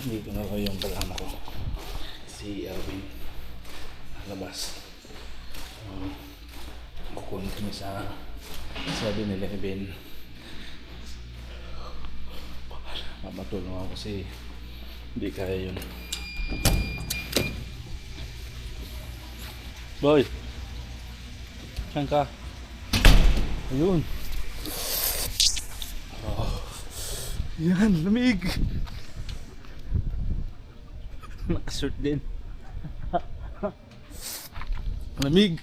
Dito na ko yung kasama ko, si Erwin, labas. Kukunin kami sa 7-Eleven. Mapatulong ako kasi hindi kaya yun. Boy! Saan ka? Ayun. Oh. Yan, lamig! Nakasuit din. Lamig! Malamig.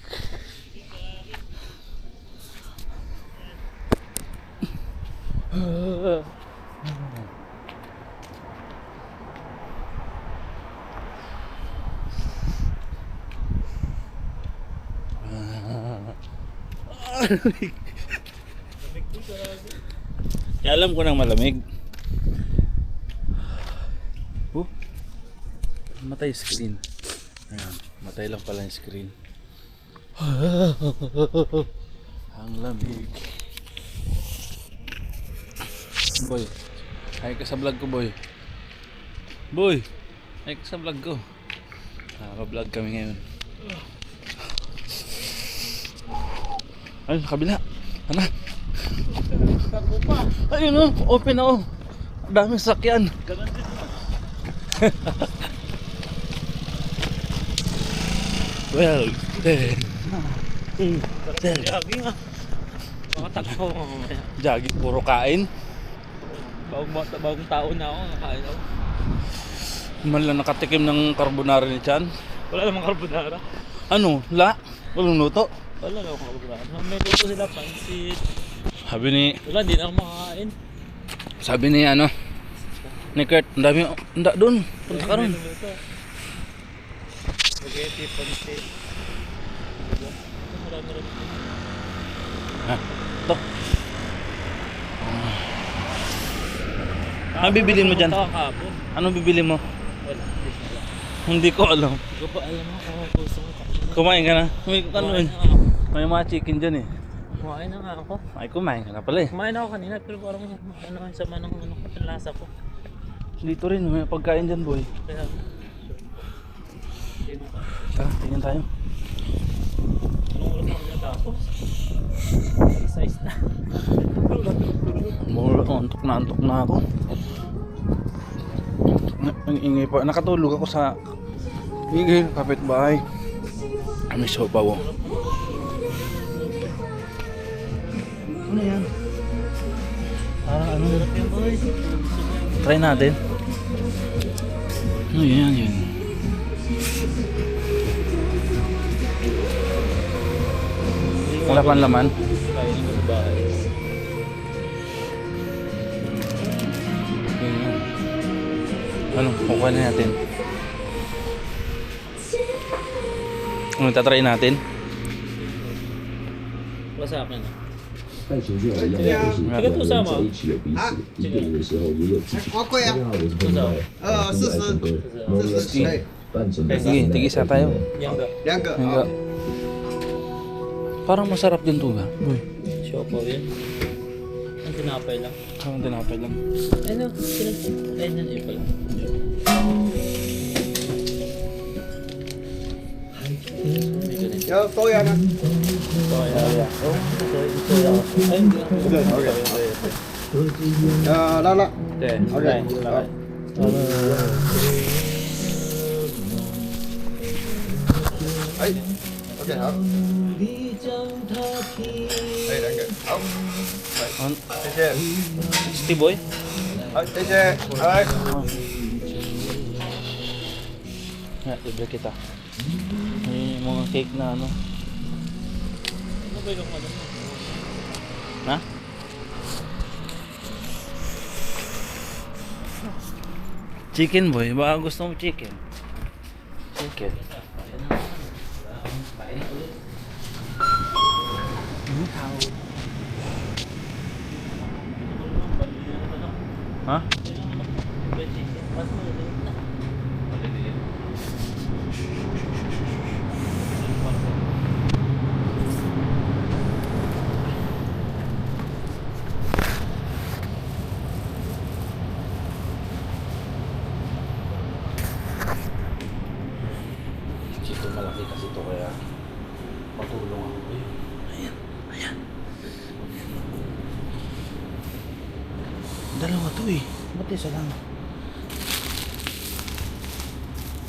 Kaya alam ko nang malamig. Matay screen. Ayan, matay lang pala yung screen. Ang lamig. Boy, ay ka sa vlog ko, boy. Boy, ay ka sa vlog ko. Naka-vlog kami ngayon. Ay, sa kabila. Ano? Ayun o, open na o. Daming sakyan. Well, Jogging ah. Makatakbo ko mamaya. Jogging, puro kain. Bagong taon na ako, nakain ako. Man lang nakatikim ng carbonara ni Chan. Wala namang carbonara. Ano? Walang luto? Wala namang carbonara. May luto sila, pansit. Sabi ni... Wala, hindi na ako makakain. Sabi ni ano? Ni Kurt, ang dami... Anda doon. Punta ka ron. Spaghetti, pansit. Marami rin. Ha? Ito. Ano bibili mo dyan? Ano bibili mo? Wala, Hindi ko alam. hindi ko pa alam ako kung gusto ko. Kumain ka na? May, ano, Kumain na ako. may mga chicken dyan eh. Kumain na nga ako. Ay, kumain ka na pala eh. Kumain ako kanina pero parang ano ang sama ng ano ko, ng lasa ko. Dito rin, may pagkain dyan, boy. Kaya Tara, tingin tayo. anong ulit ako natapos? Size na. Antok na ako. Ang ingay pa. Nakatulog ako sa ingay ng kapitbahay. May sopaw. Ano yan? Ano? Try natin. Ano yan yun? Wala pang laman. Kainin ko sa bahay. Ayan. Ano? Kukuha na natin. Ano, tatry natin? Wasa akin na. 爱情这样一样的东西，两个人在一起有彼此，一个人的时候也有自己。大家好，我是彭白，我是爱情歌，Morris，扮成 Sige, tigisa tayo. Yang ga. Hangga. Parang masarap din to ba? Boy. Siopaw yun. Ang tinapay lang. Parang tinapay lang. Ano? Ayun yun yun pala.有多样啊， Soya. Oh, soya. Ay, hindi ako. 拉拉， Okay. Okay. Okay. OK 好，可以两个，好， An 谢谢， Steve boy? 好，谢谢，来。 Libre kita. May mga cake na ano. Ano ba yung ano? Ha? Chicken boy, baka gusto mo chicken? Chicken. Ha? to kaya patulong ako. Ayan, ayan. Dalawa to eh. Ba't isa lang?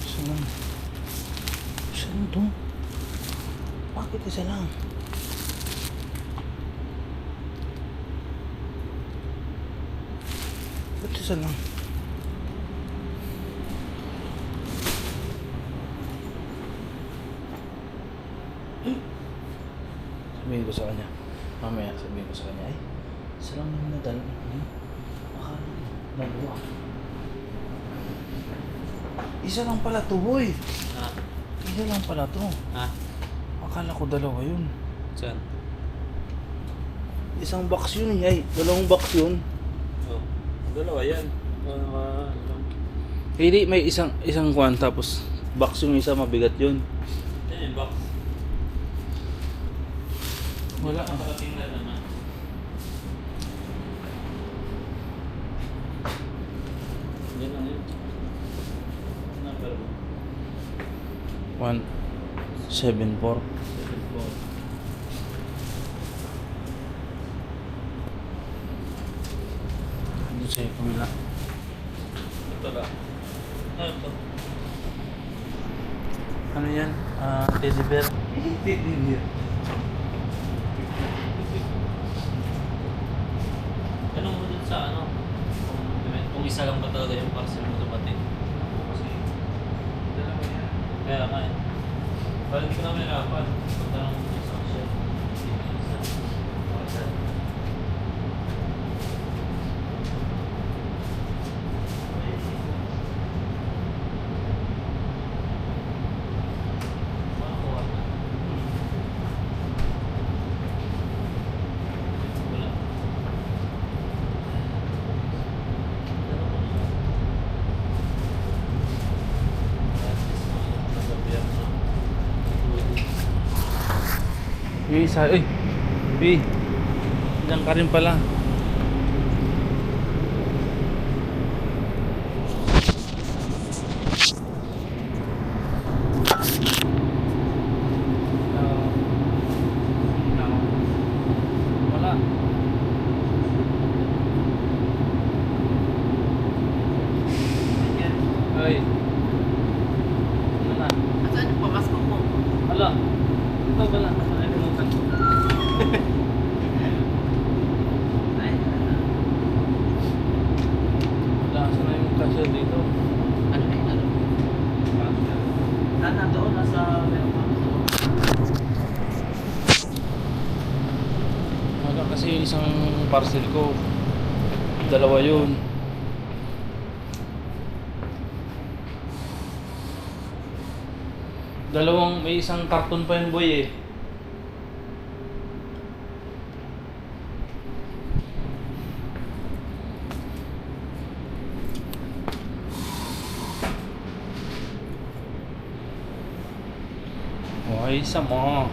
Isa lang. Isa lang to. Bakit isa lang? Ba't isa lang? Sabihin ko sa kanya. Mamaya sabihin ko sa kanya. Ay, isa lang yung nadal. Akala ko, dalawa. Isa lang pala to, boy. Ha? Isa lang pala to. Ha? Akala ko dalawa yun. Saan? Isang box yun eh. Ay, dalawang box yun. Oh. Dalawa yan. Hindi, may isang kwan tapos box yung isa mabigat yun. Yan yung box. Wala. Nakakatingnan naman. Yan lang yun. Number 174. 74. Ano sa'yo kumila? Ito ba? Ito. Ano yan? Teddy bear. Teddy bear. Tanong mo dun sa ano? Kung isa lang ba talaga yung parcel mo dumating? Kasi dalawa yan. Kaya nga eh. Parang hindi ko na mahirapan. Pagtanong mo sa siya. Isa. Isa, uy. Pi. Diyan ka rin pala. Wala. Ay. Ano na? Saan yung pamasko mo? Hala. Ito pala. Nakalimutan ko. Ay, Wala. Saan na yung cashier dito? ano yung ano? Doon, nasa meron pa. Wala kasi yung isang parcel ko. Dalawa yun. May isang karton pa yung boy eh. Okay, isa mo.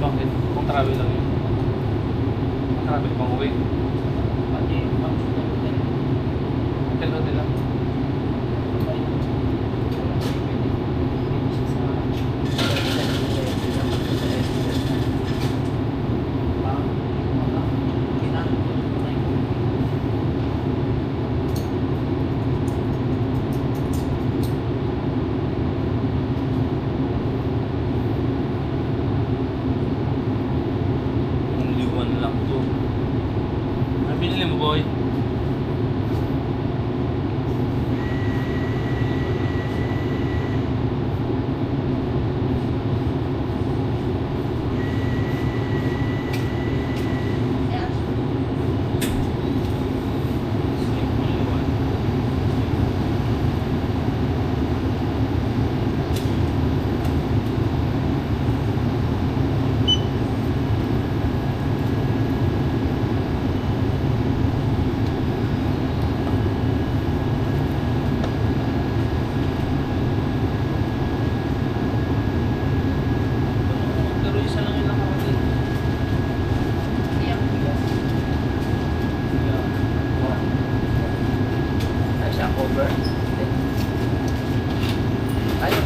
Bakit? Kung travel lang yun. Travel pang uwi. Hotel lang. Only one lang to.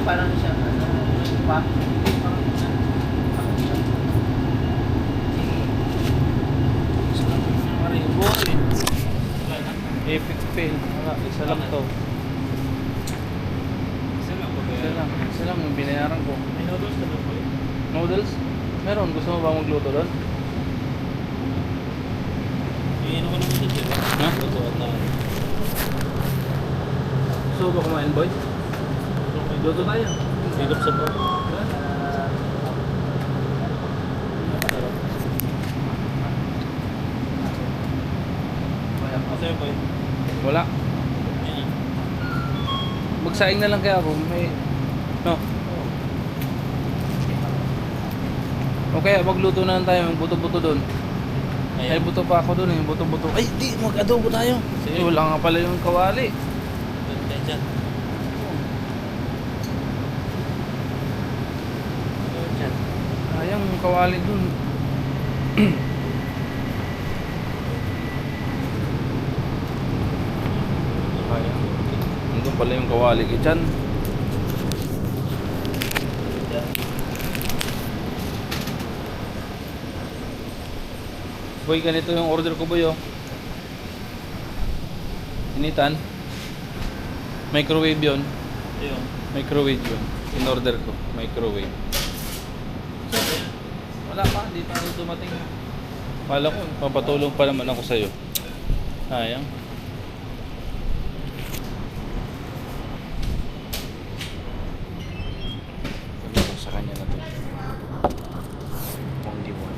parang siya, pa. Epic fail. Isa lang to. Isa lang yung binayaran ko. May noodles ka doon, boy? Noodles? Meron. Gusto mo ba magluto doon? Iinom ko ng noodles, di ba? Ha? Lutuan na. Gusto mo ba kumain, boy? Luto tayo. Hilop sa buwan. Masaya, boy. Wala. Yan. Magsaing na lang kaya ako. May... No? O kaya magluto na lang tayo. Yung buto-buto doon. Ay, buto pa ako doon eh. Buto-buto. Ay, di! Mag-adobo tayo. Sige. Wala nga pala yung kawali. Doon tayo dyan. Doon dyan. Sayang yung kawali doon. Sayang. Nandun pala yung kawali kay Chan. Boy, ganito yung order ko, boy, oh. Initan. Microwave yun. Ayun. Microwave yun. In order ko. Microwave. Wala pa, hindi pa rin dumating. Wala ko, papatulong pa naman ako sa'yo. Sayang. Sabi ko sa kanya na to. Only one.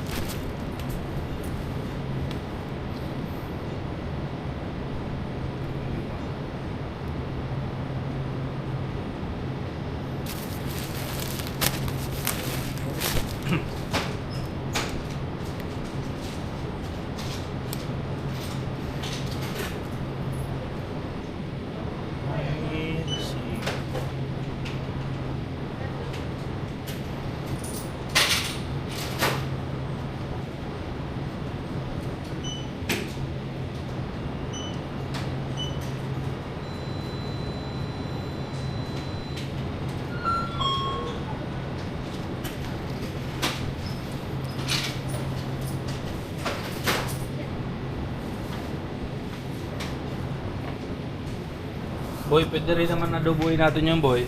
Boy, pwede rin naman adoboy natin yung boy.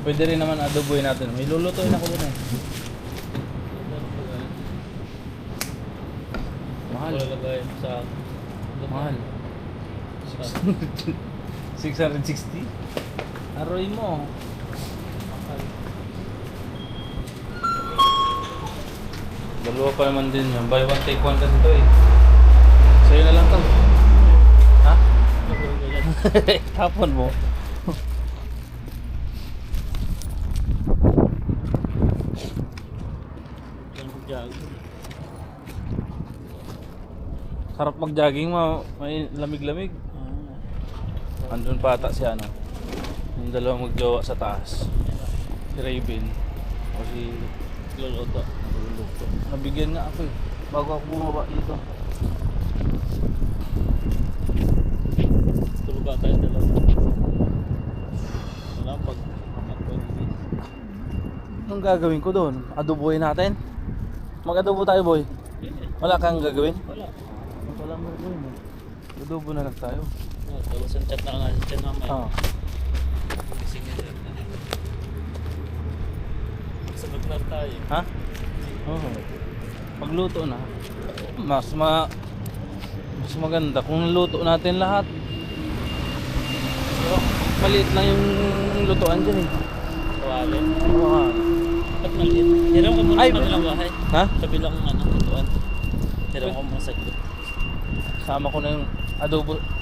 Pwede rin naman adoboy natin. May lulutuin ako dun eh. Mahal. Wala lagay sa... Mahal. 660? Aroy mo. Dalawa pa naman din yun. Buy one take one kasi ito eh. Sa'yo na lang to. Ha? Tapon mo. Sarap mag-jogging, may lamig-lamig. Andun pa ata si ano. Yung dalawang magjowa sa taas. Si Raven. O si Luluto. Luluto. Nabigyan nga ako eh. Bago ako bumaba dito. Tulog ka tayo dalawa. Wala pag... Anong gagawin ko doon? Adoboy natin? Mag-adobo tayo, boy. Wala kang gagawin? Wala. Wala mo gagawin eh. Adobo na lang tayo. Tapos ang chat na nga sa chat mamaya. Ah. Gising niya dyan. Sagot na tayo. Ha? Oo. Pagluto na. Mas maganda kung luto natin lahat. Pero maliit lang yung lutuan dyan eh. Kawalin. Oo. Ba't maliit? Hiram ka muna Ay, sa kanilang bahay. Ha? Sabi lang ano, tutuan. Hiram ka muna sa group. Sama ko na yung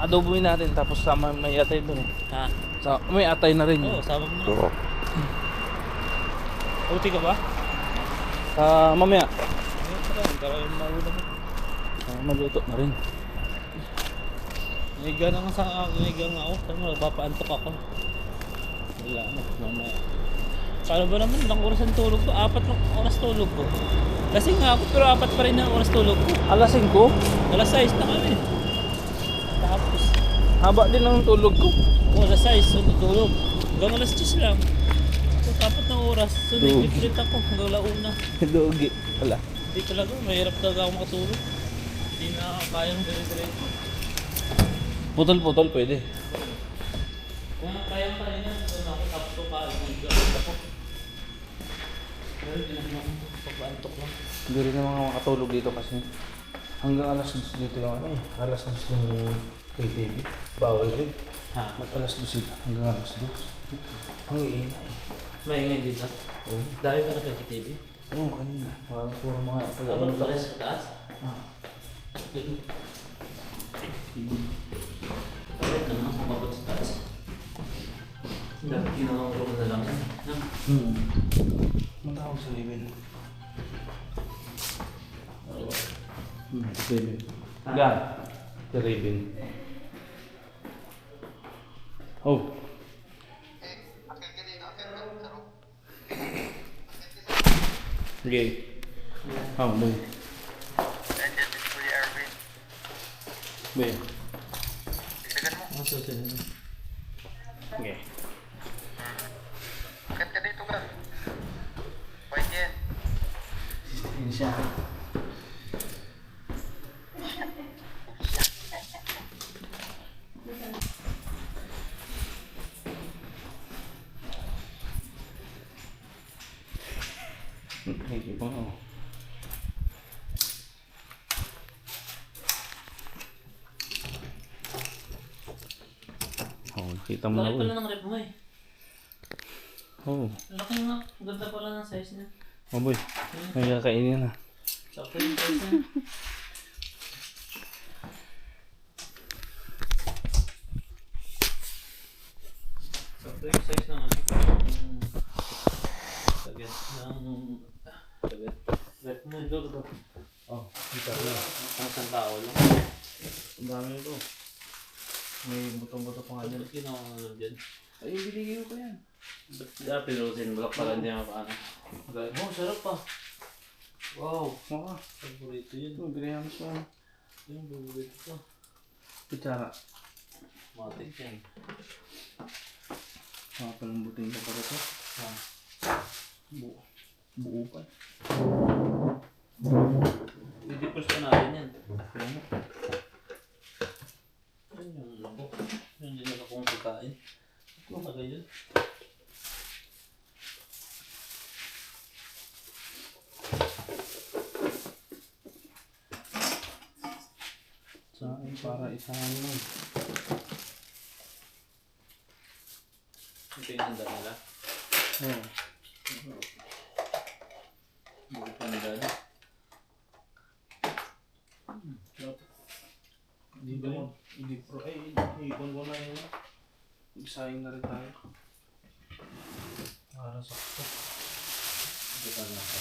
adoboin natin tapos sama may atay doon eh. Ha? May atay na rin. Oo, sama mo na. Uti ka ba? Mamaya. Ayun, tara. Magkaroon yung magulo mo. Maluto na rin. Naiga na nga sa akin. Naiga nga ako. Tama, papaantok ako. Wala na. Mamaya. Paano ba naman? Ilang oras ang tulog ko? 4 lang oras tulog ko. Lasing nga ako pero 4 pa rin ang oras tulog ko. Alas 5. Alas 6 na kami. Tapos, Haba din ang tulog ko. alas 6 ang tulog. Hanggang alas 10 lang. Apat na oras. So, nag-flip ako hanggang launa. Dogi. Wala. Hindi talaga, mahirap talaga ako makatulog. Hindi na kaya ng dire-diretso. Putol-putol pwede. Kung kaya pa rin yan, doon ako tapos ko pa, mag-gawin ako. Pero hindi naman ako pagpaantok lang. Hindi rin naman ako makatulog dito kasi hanggang alas 2 dito yung ano eh. Alas 2 yung KTV. Bawal rin. Ha? Mag alas 2 sila. Hanggang alas 2. Ang iingay. Maingay dito. Oo. Dahil ka na kay TV. Oo, kanina. Parang puro mga Ano ba sa taas? Ah. Bakit naman ako mabot sa taas? Dapat ginawa ko na lang. Punta ako sa level. Sa level. Gan. Sa level. Oh. Okay. Oh, boy. Boy. Ang susunod. Okay. Agad ka dito ka. Pwede yan. Ini siya. Hindi pa ako. Oh, kita mo na Laki ko. pala ng rep mo eh. Oh, Laki nga. Ganda pala ng size niya. oh boy. May kakainin na. Sakto yung size niya. Sakto yung size ng ano. Sagat ng... Sagat. Rep mo ito. Oh, kita ko na. Ang isang tao lang. Ang dami ito. May butong-buto pa nga dyan. Ba't ginawa mo lang dyan? Ay, binigay ko yan. Ba't pinusin block pala hindi ako paano? Oh, sarap pa. Wow. Maka. Paborito yun. Ito, binigyan mo siya. Yung paborito ko. Kutsara. Matik yan. Mga palambutin ko para ito. Ah. Buo. Buo pa. Didipos pa natin yan. Yan yung labo. Yan din ako kung kakain. Ano ka ganyan? Sa akin para isahan mo. Ito yung handa nila. Oo. Buko pa nila na. Hindi pro. Eh, ipon ko na yun. Isahin na rin tayo. Para sakto. Ito pa na ako.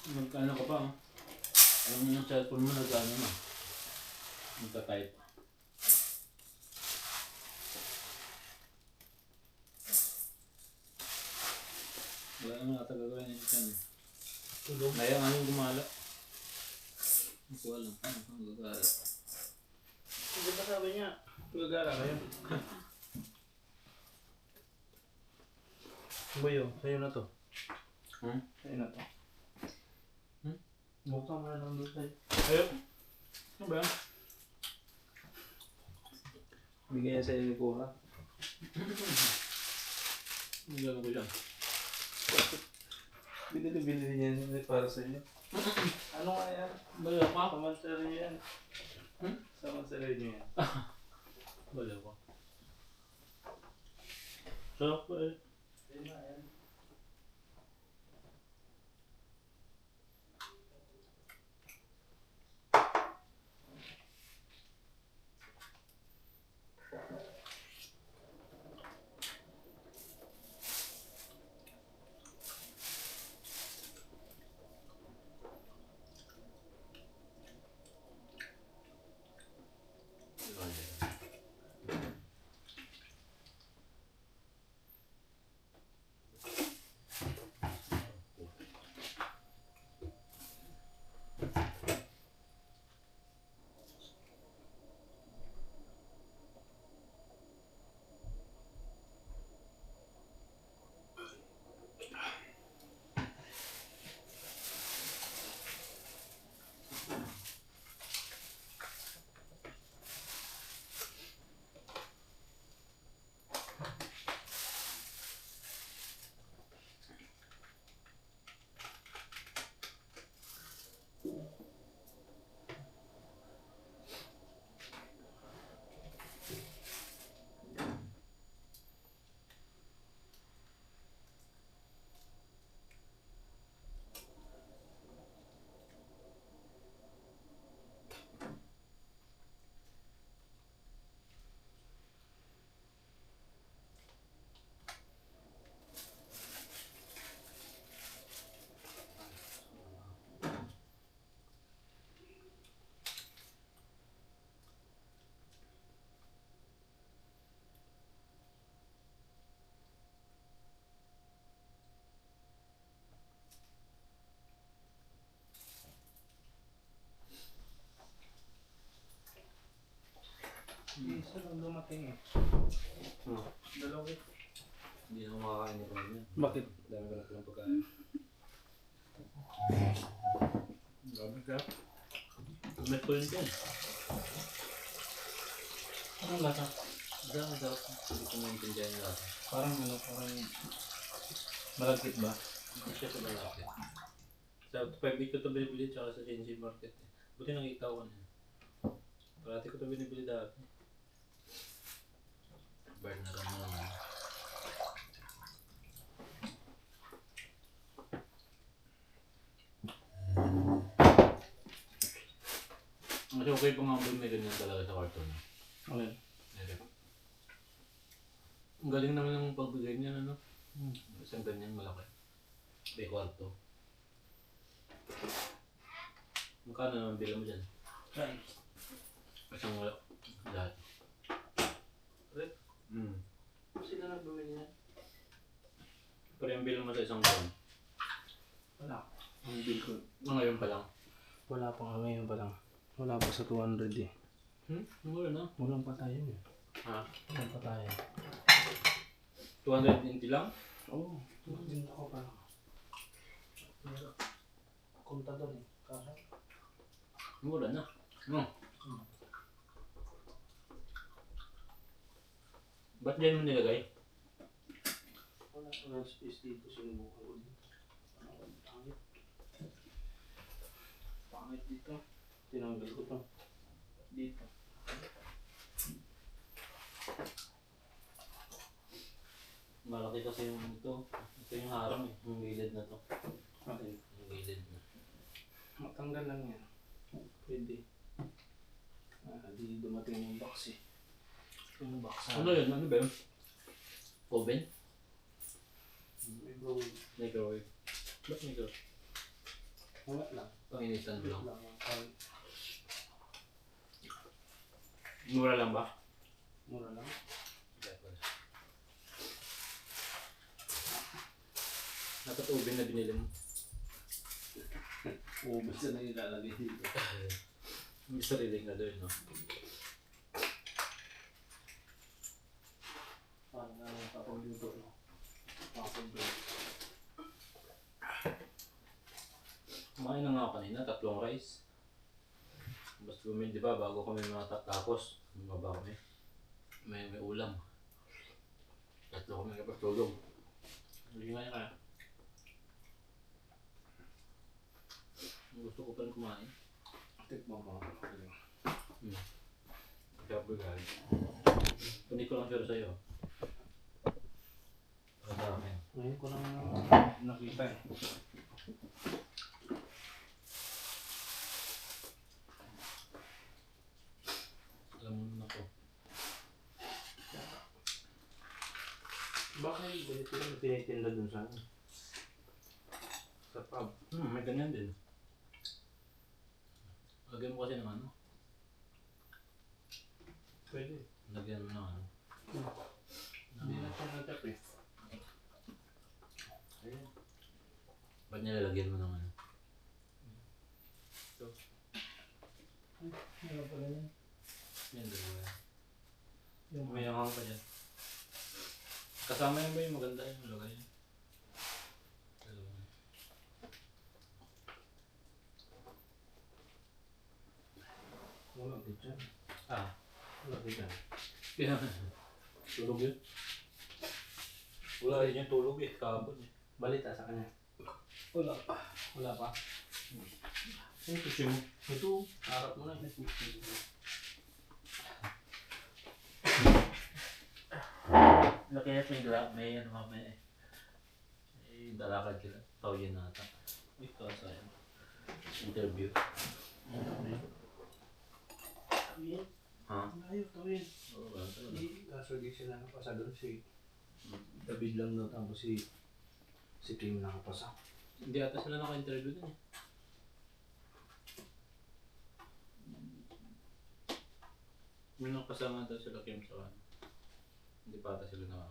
Magkano ka pa? Alam mo yung cellphone mo nagkano na. Magka-type. Wala naman ata gagawin yung chan eh. Kaya nga yung gumala. Hindi ko alam kung gagala. Hindi ba sabi niya? Gagara kayo. Boyo, sa'yo na to. Sa'yo na to. Buksan mo na lang doon sa'yo. Ayun. Ano ba? Bigay niya sa'yo ni Cora. Ang gano'n ko dyan. Binili niya para sa inyo. Ano nga yan? Bala pa. Samansari yan. Samansari niyo yan. Bala pa. Sarap pa eh. Isa lang dumating eh. Dalawa eh. Hindi na ako makakain nito ngayon. Bakit? Dami ko na palang pagkain. Grabe ka. Met ko rin yan. Anong lasa? Ang sarap. Hindi ko maintindihan yung lasa. Parang malagkit ba? Hindi siya sa lalaki. Sa 5 ko ito binibili tsaka sa Genji Market. Buti nakita ko na. Parati ko ito binibili dati. Burn na rin naman. Mas okay pa nga ba may ganyan talaga sa kwarto niya. Okay. Ang galing naman ng pagbigay niya, ano? Isang ganyan malaki. May kwarto. Magkano naman bilang mo dyan? Right. Isang wala. Lahat. Correct? Sila na bumili niya? Pero yung bilang mo sa isang buwan. Wala. Ang bill ko. Ngayon pa lang. Wala pa nga ngayon pa lang. Wala pa sa 200 eh. Mura na. Walang pa tayo eh. Ha? Walang pa tayo. 220 lang? Oo. Din ako pa lang. Kontador eh. Kaso. Mura na. No? Ba't dyan mo nilagay? Walang space dito. Sinubukan ko dito. Pangit. Pangit dito. Tinanggal ko to. Dito. Malaki kasi yung ito. Ito yung harang eh. Yung gilid na to. Okay. Yung gilid na. Matanggal lang yan. Pwede. Di dumating yung box eh. Yung box. Ano yun? Ano ba yun? Oven? Microwave. Microwave. Ba't microwave? Wala lang. Panginitan Wait lang. lang. Mura lang ba? Mura lang. Dapat oven na binili mo. Oo, basta na ilalagay dito. May sariling na doon, no? Parang kapag-luto, no? Kapag-luto. Kumain na nga ako kanina, 3 rice. Basta bumili, di ba, bago kami matatapos, mababa kami. May ulam. 3 kami kapag tulog. Hindi nga kaya. Gusto ko pa rin kumain. Tikman mo. Kaya po guys. Hindi ko lang sure sa'yo. Madami. Ngayon ko lang nakita eh. Alam mo na ko. Bakit ganito lang tinitinda dun sa pub? May ganyan din. Lagyan mo kasi ng ano. Pwede. Lagyan mo ng ano. Hindi na siya nagtap eh. Ayun. Ba't nilalagyan mo ng ano? Ito. Ano pala yan? Yan, dalawa yan. Yung May hangang pa dyan. Kasama yan ba yung maganda yung lagay yan? Dalawa yan. wala din dyan. Ah. Wala din dyan. Kaya tulog yun. Wala rin yung tulog eh. Kahapon eh. Balita sa kanya. Wala pa. Wala pa. Ano ito siya mo? Ito, harap mo na. Nakayat may grab, may ano mamaya eh. May dalakad sila. Tawin nata. Ito sayang. Interview. Tawin. Ha? Ayaw, tawin. Oo ba? Kaso di sila nakapasa doon si David lang daw tapos si Kim nakapasa. Hindi ata sila naka-interview dun eh. May nakasama daw sila Kim sa ano. Hindi pa ata sila na.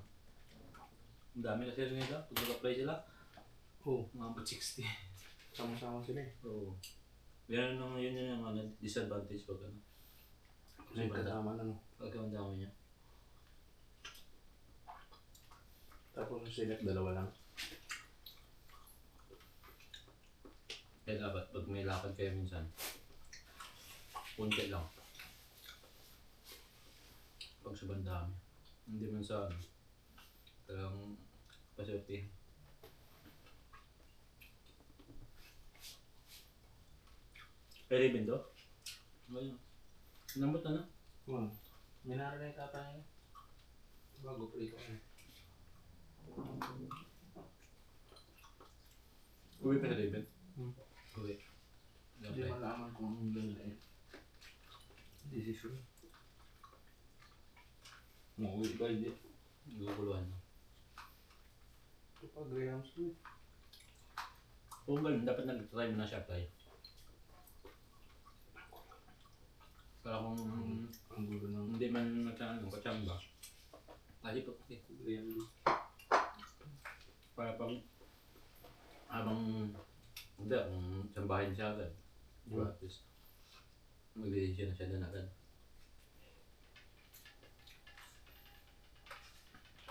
Ang dami kasi rin nila. Pag nag-apply sila, Oo. mga 60. Sama-sama sila eh. Oo. Yan ang yun yung ano, disadvantage pag ano. Kasi kasama na no. Pagka ang dami niya. Tapos yung sinet, dalawa lang. Kaya dapat pag may lakad kayo minsan, punti lang. Pag sobrang dami. Hindi man sa ano, talagang pasorti. Kaya ribbon to? Ayun. Nambot na na? Minara na yung tata niya. Bago prito ka. Uwi pa sa ribbon? Uwi. Hindi malaman kung anong ganda eh. Decision. Mauwi ka hindi. Guguluhan na. Ito pa, Graham's Sweet. Kung ganun, dapat nag-try mo na siya tayo. Para kung Ang gulo ng hindi man katsamba. Kasi po, Graham's. para pag habang hindi, kung tsambahin siya agad. Diba? At least, mag-decision na siya doon agad.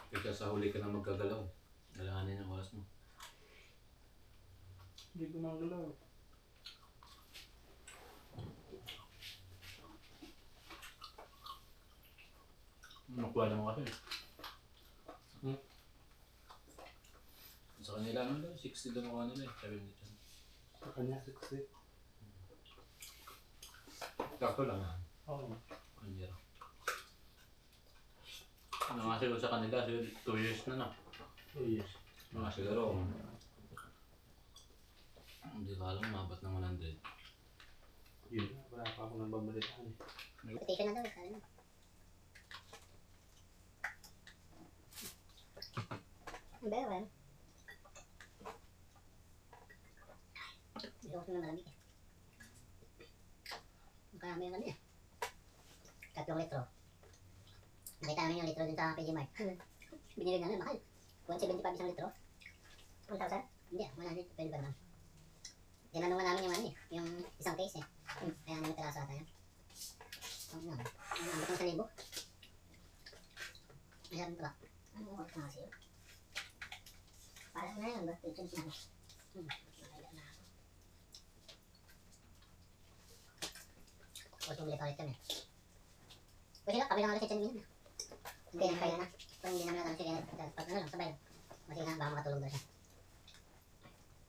Kasi sa huli ka na magkagalaw. Galanganin ang oras mo. Hindi ko manggalaw. Nakuha naman kasi. Hmm? Sa kanila ano daw, 60 daw nakuha nila eh. Sabi nila dyan. Sa kanya, 60. Kakto lang ah. Oo. Ang year. Ano nga siguro sa kanila, siguro 2 years na na. 2 years. Mga siguro, hindi ka alam, mabat ng 100. Yun. Wala pa ako nang babalitaan eh. Rotation na daw, sabi mo. Ang bayo, well. Gusto ko na malamig eh. Ang karami yung ano eh. 3 litro. Nakita namin yung litro dun sa PG Mart. Binili namin, mahal. 175 isang litro. 1,000? Hindi, 100. Pwede ba naman? Tinanong nga namin yung ano eh, yung isang case eh. Kaya namin piraso ata yan. Ang ano, ang ambot ng 1,000. Ay, sabi ko ba? Ano mo ka kasi yun? Parang na yun ba? Ito yung sinabi. Nakailan na ako. Tapos bumili pa ulit kami. Kasi lang, kami lang alas sa tiyan yun. Hindi na kaya na. Kung hindi namin natin sige, pag ano lang, sabay lang. Kasi nga, baka makatulog daw siya.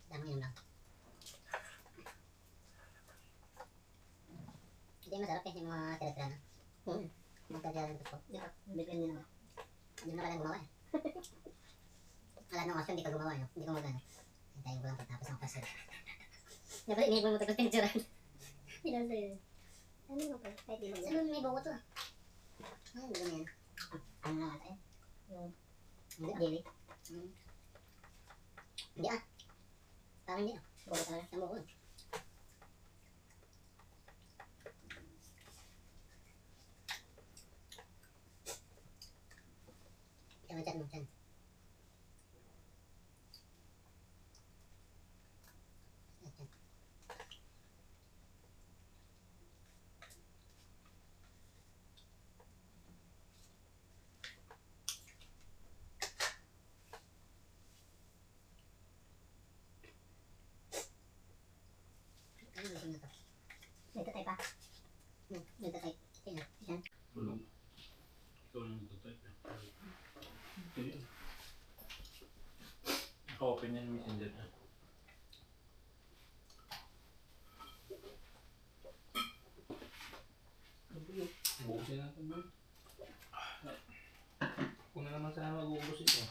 Dami yun lang. Hindi masarap eh, yung mga tira-tira na. Magkadira ng tupo. Di ba? Bigyan din ako. Hindi na pala gumawa eh. Alam nung kasi hindi ka gumawa, no? Hindi ko magano. Hintayin ko lang pagtapos ng pasir. Dapat inibon mo tapos pinturan. Hindi lang sa'yo. Ano mo pa? Kahit di mo. Saan may buko to ah? Ano ba yan? Ano na nga tayo? Yung... Hindi, daily. Hindi ah. Parang hindi ah. Buko talaga. Saan buko? Kaya chat mo, chan. Ano gusto na to? Dito tayo pa. Dito tayo. Sino? Yan. Bulong. Ikaw lang nagtatype eh. Okay. Naka-open yan yung messenger na. Bukusin natin ba? Kung na naman sana mag-uubos ito.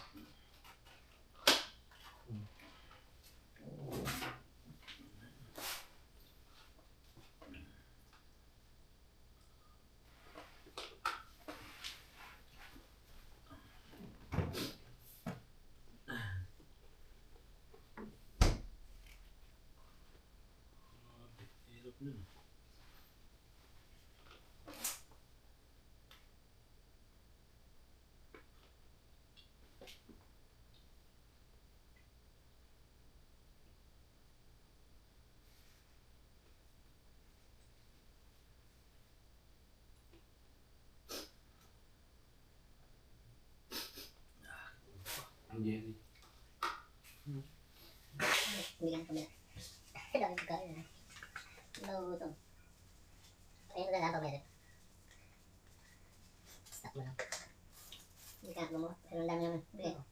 Hirap nun. Ang Jerry. Bigyan ko nila. Dami pagkain. Nagutom. Ayun na lang pa meron. Stop mo lang. Hindi ka mo. Pero ang dami naman. Bigyan ko.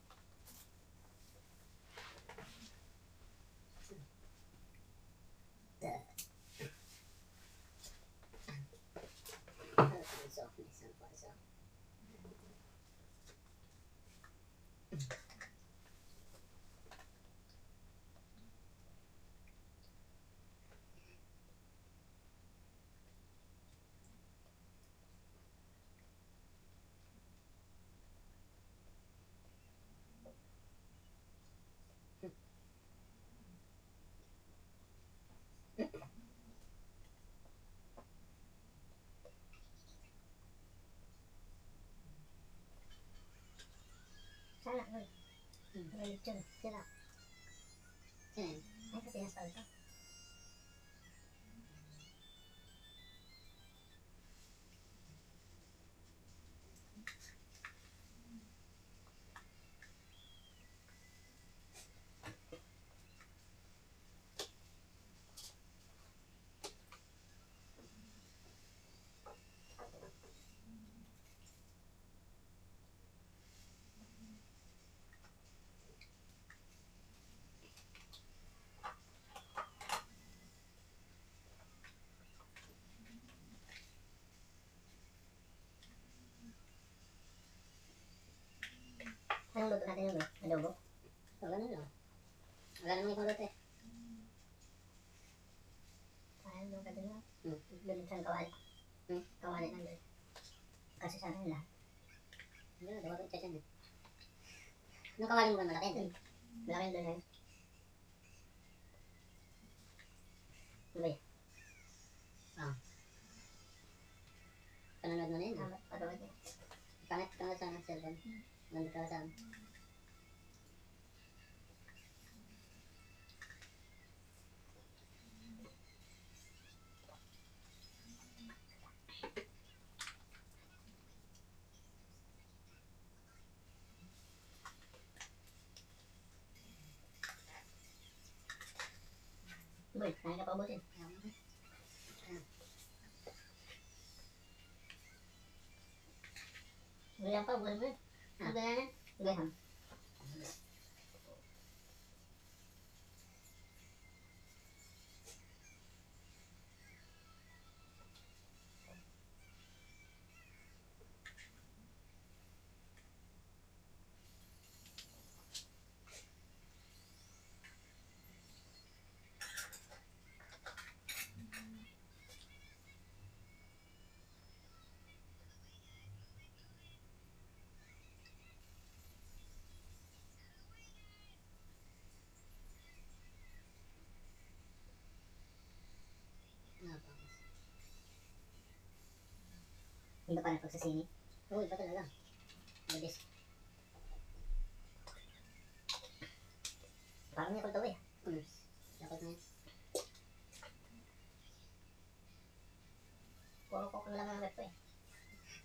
Sana, ay. Religion, sila. Ay, kasi nasa ito. Anong luto natin yun, bro? Adobo? Wala na lang. Wala naman ikong luto eh. Ayaw nung kadun lang. Doon sa kawali. Kawali lang doon. Kasi sana yun lahat. Hindi na, dawa ko siya dyan eh. Anong kawali mo ba malaki doon? Malaki doon eh. Ano ba yun? Panonood mo na yun? Panonood mo. Pangit ka nga sa cellphone. Nandito ka saan? Boy, kain ka pa ubusin. Ulang pa, ubusin mo yun. Ang gananan? Gaham. Iba pa na pagsasini. Oo, iba talaga. Mabilis. Parang yakol daw eh. Yakol na yun. Puro ko lang ang rep ko eh.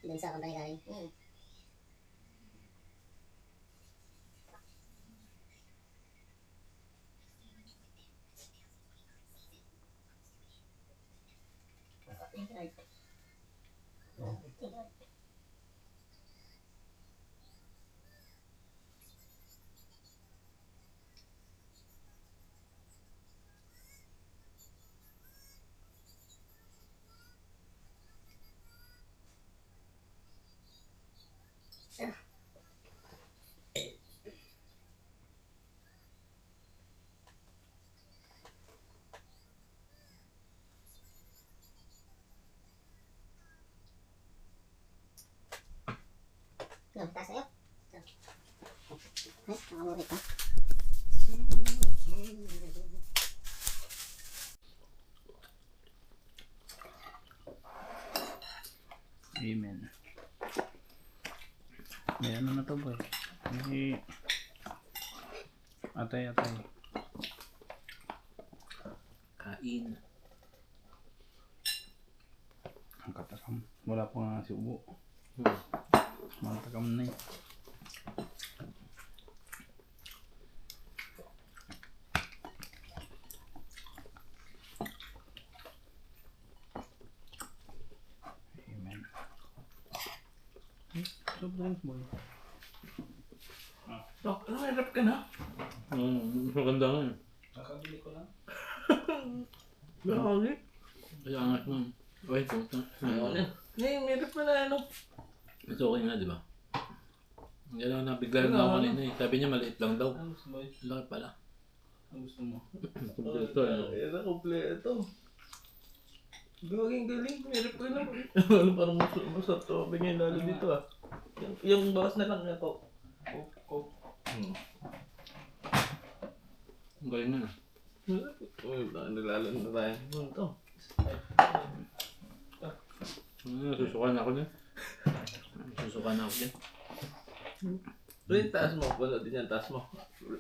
Doon sa company galing. Thank you. No, taas sa'yo. Ay, nakamurit pa. Amen. May ano na to boy? May atay. Kain. Ang katakam. Wala pa nga si Ubo. Matakam na eh. Thanks, boy. Dok, hirap ka na? Maganda nga eh. Kakabili ko lang. Grabe. Kaya angat mo. Uy, puta. Hirap ka na ano? It's okay nga, di ba? Yan lang, nabigla na ako kanina eh. Sabi niya maliit lang daw. Ang gusto mo? Laki pala. Ang gusto mo? Kompleto eh. Yan ang kompleto. Galing. Hirap ka na. Parang masarap to. Bigyan lalo dito ah. Yung bawas na lang ito. Coke. Ang galing na. Uy, nalala na tayo. Ito. Susukan ako din. Susukan ako din. Uy, taas mo. Wala din yan. Taas mo.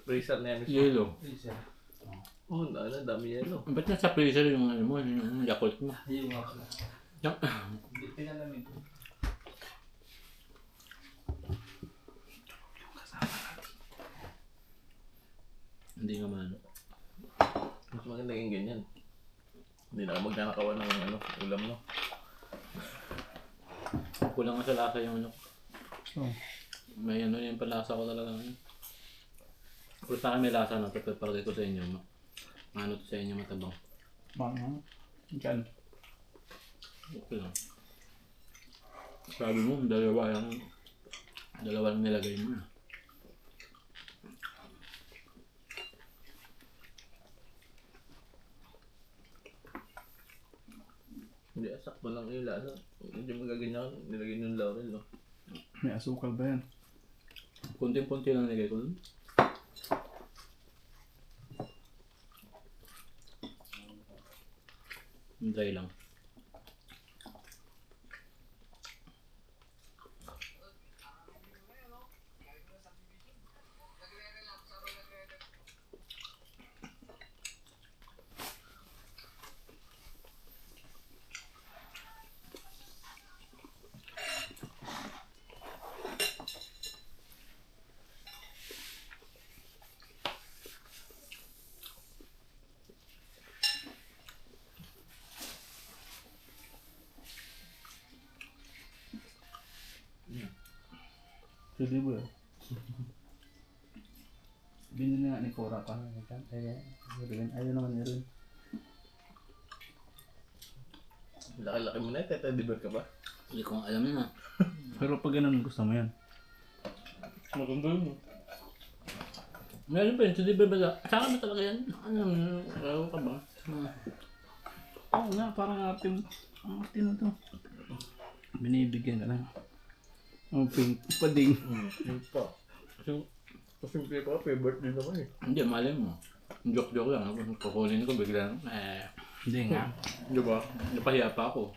Freezer na yan. Yelo. Oh, dami yelo. Ba't nasa freezer yung ano mo, yung Yakult mo? Yung nga pala. Yung... Hindi pinalamin. Hindi nga man. Mas maganda yung ganyan. Hindi na magkanakawan ng ano, ulam no. Kulang nga sa lasa yung ano. Oh. May ano yung palasa ko talaga ngayon. Kung sa akin may lasa na ito, palagay ko sa inyo. Ano to sa inyo matabang. Bang, yan. Okay lang. Sabi mo, dalawa lang nilagay mo. Hindi, sakto lang yung lasa. Hindi magaganyan, nilagay yung laurel no. May asukal ba yan? Kunti-kunti lang nilagay ko dun. Dry lang. Pwede ba yun? Binili nga ni Cora pa. Ayaw naman niya rin. Laki-laki mo na, teta diber ka ba? Hindi ko alam na. Pero pag ganun gusto mo yan. Maganda yun. Meron pa yun, hindi ba ba? Saan ba talaga yan? Ano ka ba? Oo nga, parang ating na to. Binibigyan ka lang. Ang pink pading. Yung pa. Kasi pa, favorite din naman eh. Hindi, malay mo. Joke-joke lang. Kukunin ko bigla. Hindi nga. Di ba? Napahiya pa ako.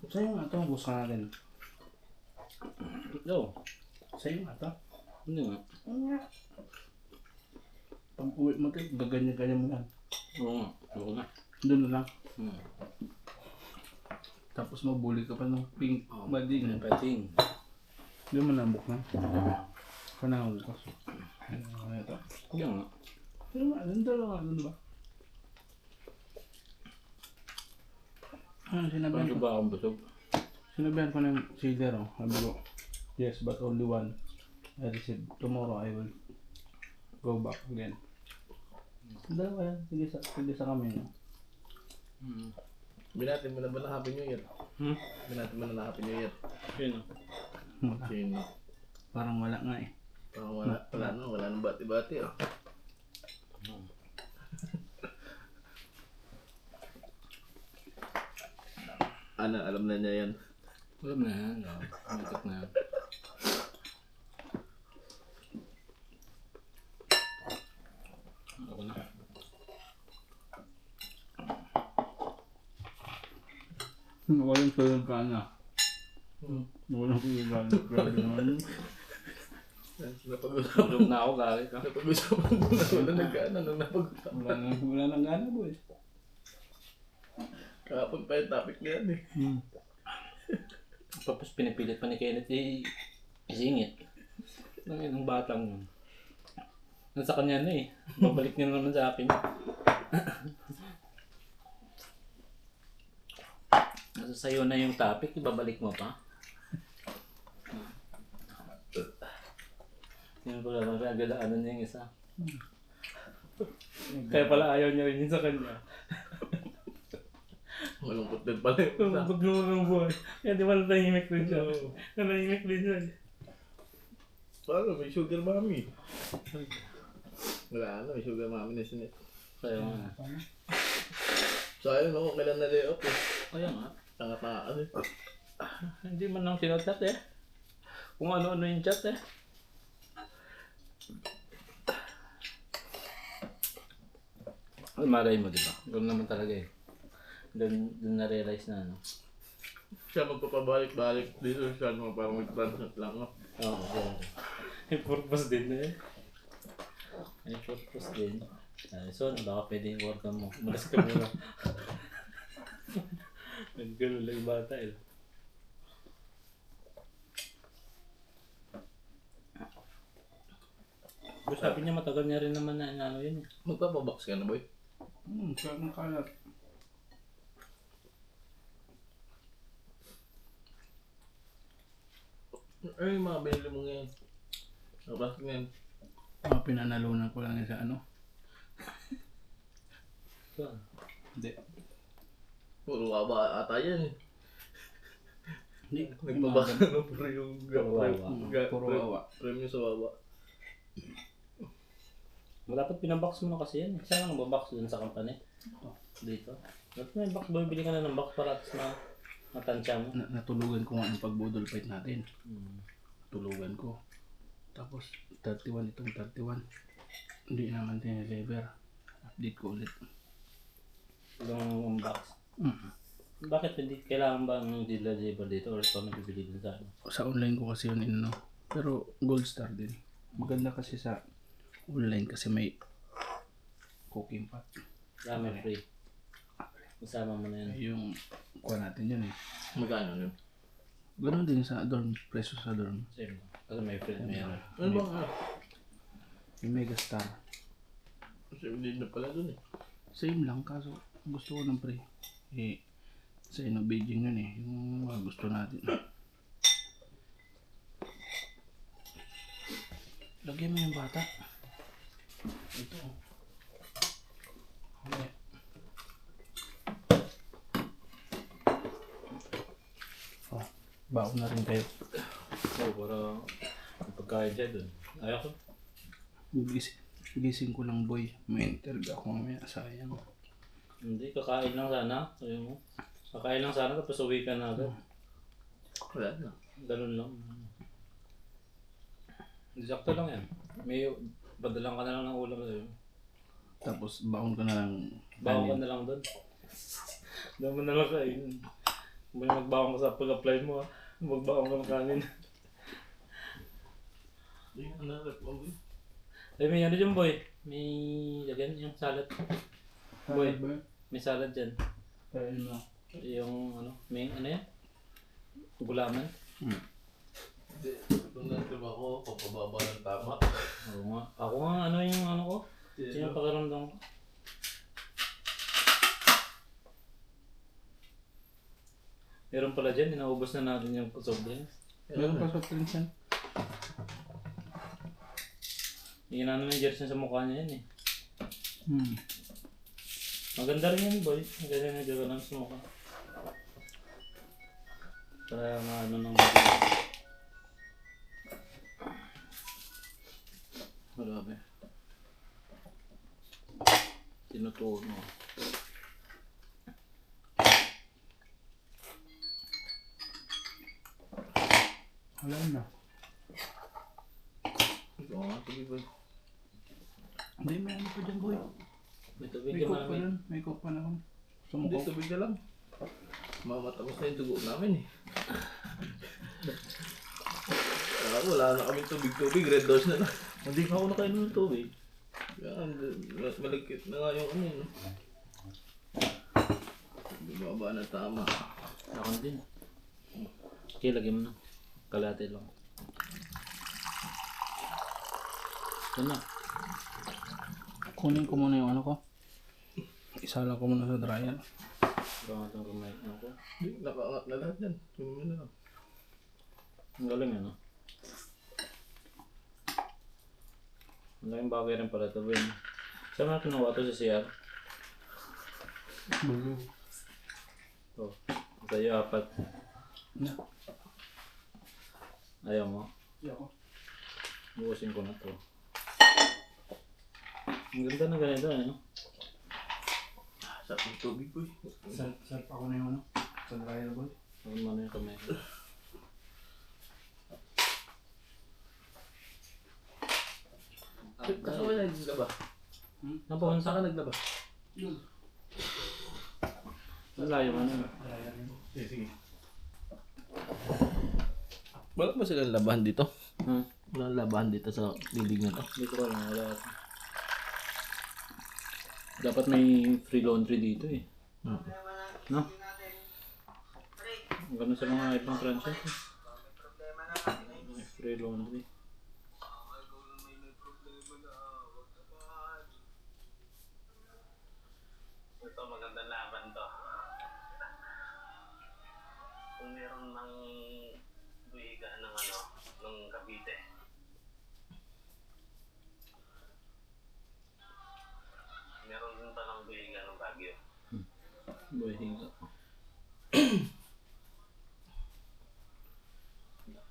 Sa'yo nga ito, gusto natin. Ikaw? Sa'yo nga ito. Hindi nga. Pag uwi mo ito, gaganyan-ganyan mo yan. Oo nga. Oo nga. Doon na lang. Hmm. Tapos mabuli ka pa ng pink bading. Pating. Doon mo nabuk na. Panahon ko. Ano ito? Hindi nga. Pero nga, doon ba? Sinabihan Paano ko. ba akong busog? Sinabihan ko ng sailor, oh. Sabi ko, yes, but only one. I received. Tomorrow I will go back again. Dalawa yan. Sige sa kami. No? Binati mo na ba na Happy New Year? Binati mo na na Happy New Year? Sino? Wala. Sino? Parang wala nga eh. Parang wala nang bati-bati oh. Ana, alam na niya yan. Alam na yan. Matik na yan. Ako na. Walang tulog ka na. Walang tulog ka na. Grabe naman. Napag-usapan. Busog na ako, galit ka. Napag-usapan mo na wala nagkana nung napag-usapan. Wala nang gana boy. Kahapon pa yung topic na yan eh. Tapos pinipilit pa ni Kenneth isingit. Ng batang yun. Nasa kanya na eh. Babalik niya naman sa akin. Nasa sayo na yung topic, ibabalik mo pa. Yun pala, magagalaan niya yung isa. Kaya pala ayaw niya rin yun sa kanya. Malungkot din pala yung isa. Pag ng buhay. Kaya di ba natahimik rin siya? Natahimik din siya. Paano? May sugar mommy. Wala na, may sugar mommy na sinit. Kaya nga. Sayang ako, kailan na-layout eh. Kaya nga. Tanga-tanga eh. Hindi man lang sinochat eh. Kung ano-ano yung chat eh. Malay mo, di ba? Doon naman talaga eh. Doon na-realize na ano. Siya magpapabalik-balik dito siya mo para mag-translate lang ako. Oo, oo. May purpose din na eh. May purpose din. So, baka pwede yung work mo. Malas ka muna. Naggalong lang yung bata eh. Sabi niya matagal niya rin naman na ano yun eh. Magpapabox ka na boy? Kaya kung kalat. Ay, mga binili mo ngayon. Bakit ngayon? Pinanalunan ko lang yun sa ano. So, Hindi. Puro waba ata yan eh. Hindi. Nagpabaka na puro yung Puro wawa. premium sa waba. dapat pinabox mo na kasi yan. Saan ang mabox dun sa company? Dito. Dapat may box, bumibili ka na ng box para at na matansya mo. Natulugan ko nga ng pagbudol fight natin. Tulugan ko. Tapos 31 itong 31. Hindi naman tinideliver. Update ko ulit. Yung box. Bakit hindi kailangan ba ng deliver dito or ikaw nabibili dun sa ano? Sa online ko kasi yun inano. Pero gold star din. Maganda kasi sa online kasi may cooking pot. Dami free. Kasama mo na yun. Yung kuha natin yun eh. Magkano yun? Ganon din sa dorm. Preso sa dorm. Same. Kasi may free may ano. Ano bang ano? Yung mega star. Kasi hindi na pala dun eh. Same lang kaso gusto ko ng pre. Eh, sa ino Beijing yun eh. Yung mga gusto natin. Lagyan mo yung bata. Ito. Okay. Oh, baon na rin kayo. So, para pagkain siya dun. Ayaw ko. Gising ko lang boy. May interga ako mamaya. Sayang. Hindi, kakain lang sana. Sabi mo. Kakain lang sana tapos uwi ka na agad. Wala na. Ganun lang. Sakto lang yan. May badalang ka na lang ng ulam sa'yo. Tapos baon ka na lang. Baon ka na lang doon. Doon mo na lang kain. May magbaon ka sa pag-apply mo ha. Magbaon ka ng kanin. Yung ano, boy. Ay, may ano dyan boy. May lagyan yung salad. Boy, Boy. may salad dyan. Kain mo. Yung ano, may ano yan? Gulaman. Hindi. Kung natin ako, papababa ng tama. Oo nga. Ako nga, ano yung ano ko? Yung pakiramdam ko. Meron pala dyan, inaubos na natin yung soft drinks. Meron pa soft drinks yan? Inano na yung jersey sa mukha niya yan eh. Hmm. Maganda rin yan boy. Maganda na gano'n sa mukha. Para ano nang grabe. Tinutuon mo. Wala na. Ito nga, sige boy. Hindi, may ano pa dyan boy. May tubig May ka cook pa marami. dun. May cook pa na ako. Hindi, Sumukok. tubig na lang. Mamatapos na yung dugo namin eh. Wala na kami tubig-tubig, red doors na lang. Hindi pa ako nakainom ng tubig. Yan, malagkit na nga yung ano yun. Bumaba na tama. Akin din. Okay, lagyan mo na. Kalate lang. Yan na. Kunin ko muna yung ano ko. Isala ko muna sa dryer. Bangat ang kamay ko. Hindi, nakaangat na lahat yan. Kunin mo na lang. Ang galing ano. Malaking bagay rin pala ito, Ben. Saan mo na kinuha ito sa CR? Bago. Ito. Sa'yo, 4. Na. Ayaw mo? Ayaw ko. Bukasin ko na to. Ang ganda na ganito, ano? Sarap ng tubig ko eh. Sarap ako na yung ano. Sa dryer boy. Ano mo na yung kamay. Saan ka naglaba? Napakunsa Saan ka naglaba? Yun. Malayo mo na. Dryer yun. Sige. Wala ba silang labahan dito? Hmm. Walang labahan dito sa bibig na to. Hindi ko alam. Wala ako. Dapat may free laundry dito eh. No? Ganun sa mga ibang franchise eh. May free laundry. Ito magandang laban to. Kung meron ng buhiga ng ano, ng Cavite. Meron din palang buhiga ng Baguio. Boy, hinga.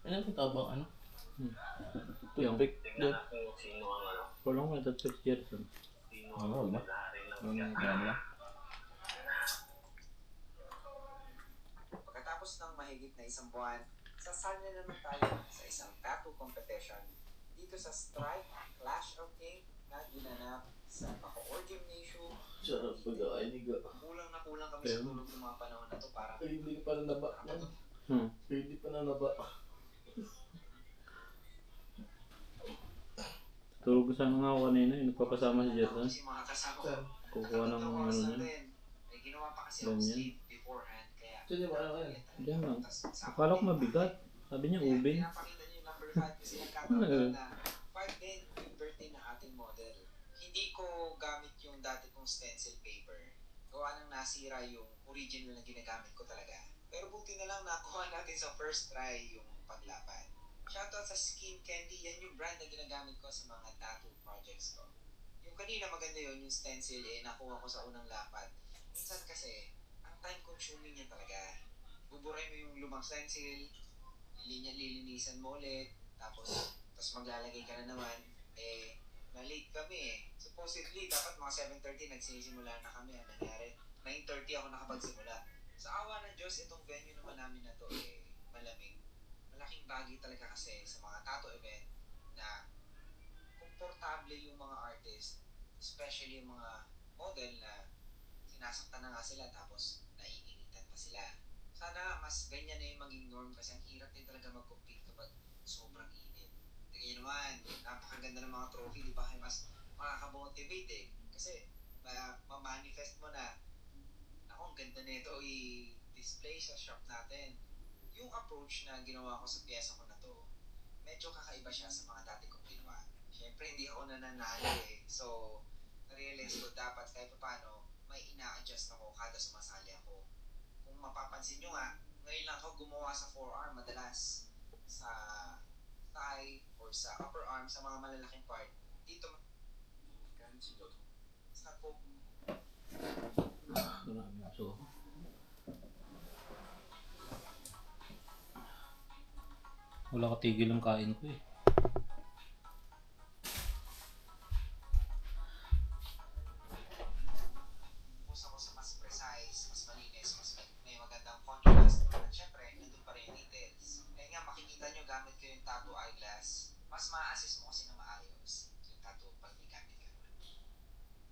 Ano ang tawag ano? Yung Tingnan natin kung sino ang ano, walang may tatpit Jerson. sino ang mag-ahari ng bigat. Pagkatapos ng mahigit na isang buwan, sasali na naman tayo sa isang tattoo competition dito sa Strike Clash of King na ginanap sa Bacoor Gymnasium. Sarap pag-ainig ah. Kulang na kulang kami sa tulog ng mga panahon na to para Ay, hindi pa na naba. Hindi pa na naba. Tulog ko sana nga ako kanina eh. Nagpapasama si Jerson. kasi mga kasama ko. Kukuha ng Tatlong ano oras na niya. din. May ginawa pa kasi ako Ganyan. sleep beforehand kaya Saan yung ano yan? Diyan lang. Akala ko mabigat. Sabi niya ubin. pinapakita niyo yung number 5 kasi nagkataon na 5 din yung birthday ng ating model. Hindi ko gamit yung dati kong stencil paper. Gawa nang nasira yung original na ginagamit ko talaga. Pero buti na lang nakuha natin sa first try yung paglaban. Shoutout sa Skin Candy, yan yung brand na ginagamit ko sa mga tattoo projects ko. Yung kanina maganda yun, yung stencil nakuha ko sa unang lapad. Minsan kasi, ang time consuming niya talaga. Buburay mo yung lumang stencil, lilinisan mo ulit, tapos maglalagay ka na naman, na-late kami eh. Supposedly, dapat mga 7:30 nagsisimula na kami. Ang nangyari, 9:30 ako nakapagsimula. Sa awa ng Diyos, itong venue naman namin na to malamig. Malaking bagay talaga kasi sa mga tattoo event na komportable yung mga artist, especially yung mga model na sinasaktan na nga sila tapos naiinitan pa sila. Sana mas ganyan na yung maging norm kasi ang hirap din talaga mag-compete kapag sobrang init. Tingnan naman, napakaganda ng mga trophy, di ba? Mas makakamotivate eh. Kasi ma-manifest mo na ang ganda nito i-display sa shop natin. Yung approach na ginawa ko sa pyesa ko na to, medyo kakaiba siya sa mga dati kong ginawa. Siyempre, hindi ako nananalo eh. So, na-realize ko dapat kahit paano, may ina-adjust ako kada sumasali ako. Kung mapapansin nyo nga, ngayon lang ako gumawa sa forearm madalas. Sa thigh or sa upper arm, sa mga malalaking part. Dito, ganun si Dodo. Sa po, So, wala katigil ang kain ko eh. focus ako sa mas precise, mas malinis, mas may magandang contrast. At syempre, nandun pa rin yung details. Kaya nga makikita nyo gamit ko yung tattoo eyeglass, mas ma-assist mo kasi na maayos yung tattoo pag may gamit ka naman.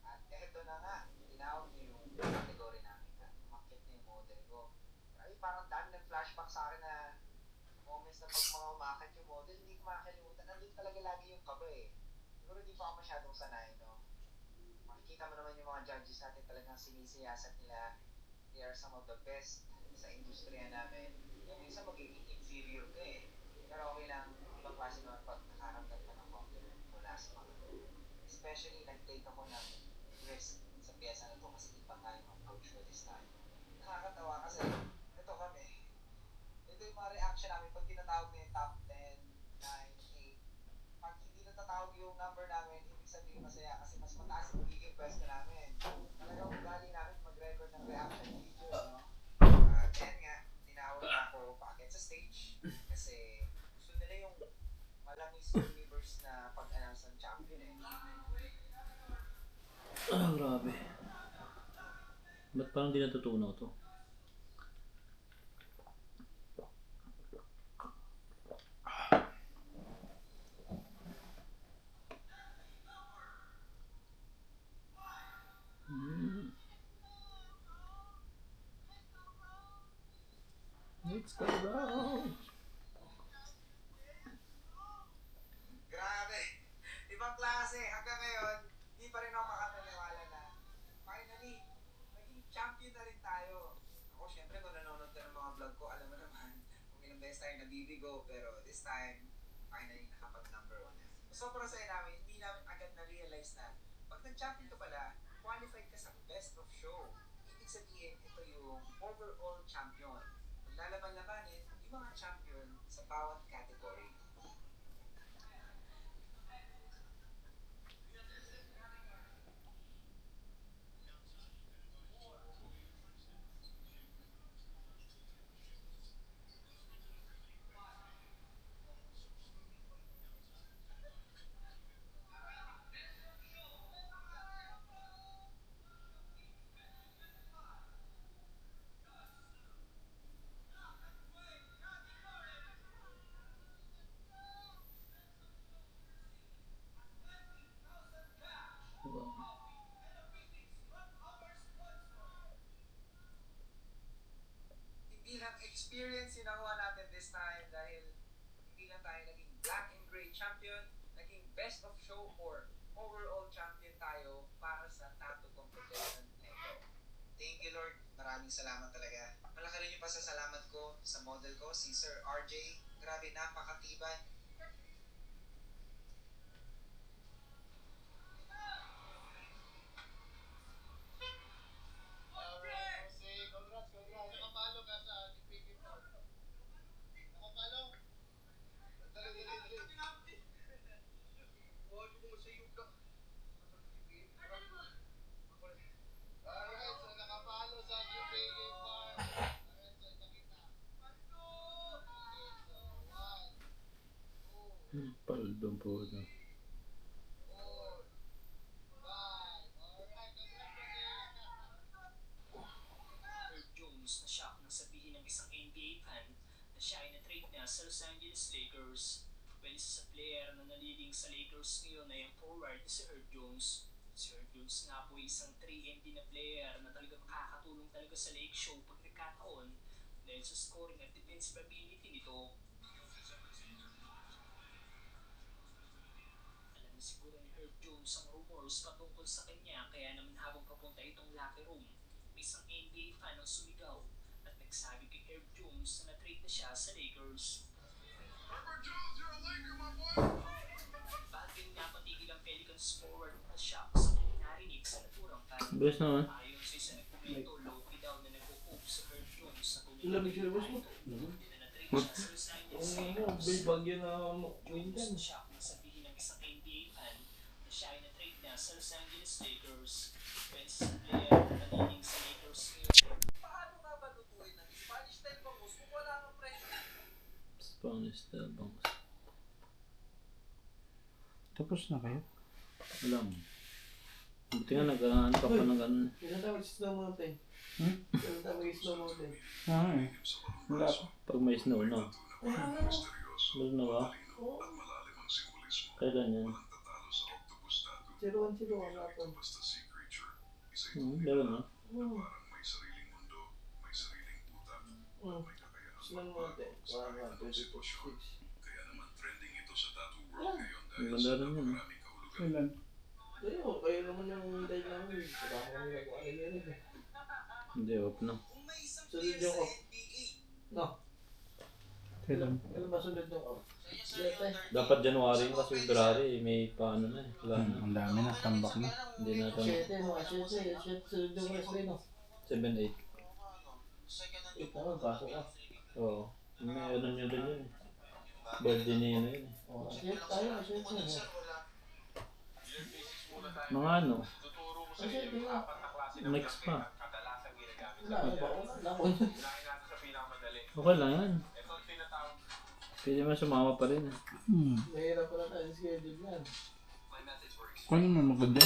At eto na nga, tinawag niyo yung category namin na umakit na yung model ko. Ay, parang dami nag-flashback sa akin na moments na pag mga umakit yung model, hindi ko makakalimutan. Nandun talaga lagi yung kaba eh. Siguro di pa ako masyadong sanay, no? Makikita mo naman yung mga judges natin talagang sinisiyasat nila. They are some of the best sa industriya namin. Yung minsan magiging inferior ka eh. Pero okay lang, ibang klase naman pag nakaramdam ka ng compliment mula sa mga especially nag-take ako ng risk sa pyesa na to kasi di pa tayo approach ko this time. Nakakatawa kasi ito kami. Ito yung mga reaction namin pag tinatawag na yung top 10, 9, 8. Pag hindi natatawag yung number namin, ibig sabihin masaya kasi mas mataas yung magiging pwesto namin. Talagang ugali namin mag-record ng reaction video, no? Kaya nga, tinawag na ako paakit sa stage kasi gusto nila yung Malamis Universe na pag-announce ng champion eh. Ah, grabe. Ba't parang di natutunaw to? Let's go round! Grabe! Ibang klase. Hanggang ngayon, di pa rin ako makapaniwala na finally, naging champion na rin tayo. Ako, syempre, kung nanonood ka ng mga vlog ko, alam mo naman kung ilang beses tayo nabibigo, pero this time, finally, nakapag-number 1 na. Sobrang saya namin, hindi namin agad na-realize na pag nag-champion ka pala, qualified ka sa best of show. Ibig sabihin, ito yung overall champion. Lalaban-labanin yung mga champion sa bawat category. Hindi lang experience yung nakuha natin this time dahil hindi lang tayo naging black and gray champion, naging best of show or overall champion tayo para sa tattoo competition na ito. Thank you Lord, maraming salamat talaga. Malaki rin yung pasasalamat ko sa model ko, si Sir RJ. Grabe, napakatibay. Paldong po na. Herb Jones na shock nang sabihin ng isang NBA fan na siya ay na-trade na sa Los Angeles Lakers. Well, isa sa player na nalilink sa Lakers ngayon ay ang forward si Herb Jones. Si Herb Jones nga po ay isang 3-and-D na player na talaga makakatulong talaga sa Lake Show pag nagkataon dahil sa scoring at defensive ability nito. Alam na siguro ni Herb Jones ang rumors patungkol sa kanya kaya naman habang papunta itong locker room, may isang NBA fan ang sumigaw at nagsabi kay Herb Jones na na-trade na siya sa Lakers. Herbert Jones, you're a Laker, my boy! Bagay nga patigil ang Pelicans forward na shock sa kanyang narinig sa naturang fan. Best naman. Ayon sa isang nagkomento, Loki daw na nag-hope sa Herb Jones sa Lamig sila boss mo? hindi na na-trade siya sa Los Angeles Lakers. May bagyo na windan. Shock na sabihin ng isang NBA fan na siya ay na-trade na sa Los Angeles Lakers. Pwede sa player na naninig sa Lakers ngayon. Paano nga ba lutuin ng Spanish style bangus kung wala kang pressure? Spanish style bangus. Tapos na kayo? Alam. Buti nga nag-ano ka pa ng ganun. Kailan tayo mag-snow mountain? Kailan tayo mag-snow mountain? Ah, wala pa. Pag may snow, no? Meron na ba? Kailan yan? 0101 natin. Meron na. Snow mountain. 126. Maganda rin yun. Kailan? Kayo naman yung dahil namin. Wala ko kami nag-alala eh. Hindi, off na. Sunod yung off. No. Kailan? Kailan ba sunod yung off? Dapat January kasi February, may paano na eh. Wala na. Ang dami na, tambak na. Hindi na ito. 7, mga 7. Sunod yung wrestling no? 7-8. 8 naman, pasok ka. Oo. May ano nyo rin yun eh. Birthday niya yun eh. Oh, 7 tayo, 7. Mga ano? Mix pa. Okay lang yan. Pwede mo sumama pa rin. Mahirap pala tayo schedule yan. Kung ano naman maganda?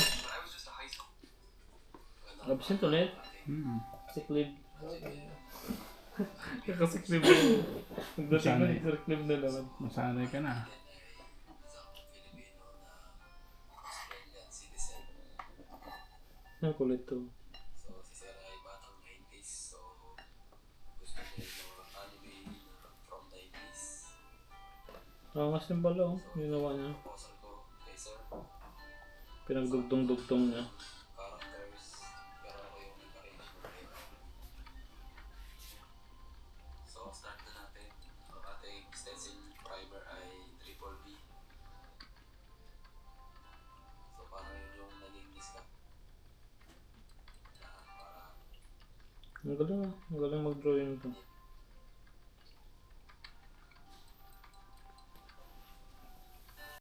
Absent ulit. Sick leave. Kakasick leave. Pagdating mo, sick leave na naman. Masanay ka na. Ang kulit to. Angas yung bala, oh. Ginawa niya. Pinagdugtong-dugtong niya. So, start na natin. Ang ating stencil primer ay triple B. So, parang yun yung naging discount. Ang galing ah. Ang galing mag-drawing to.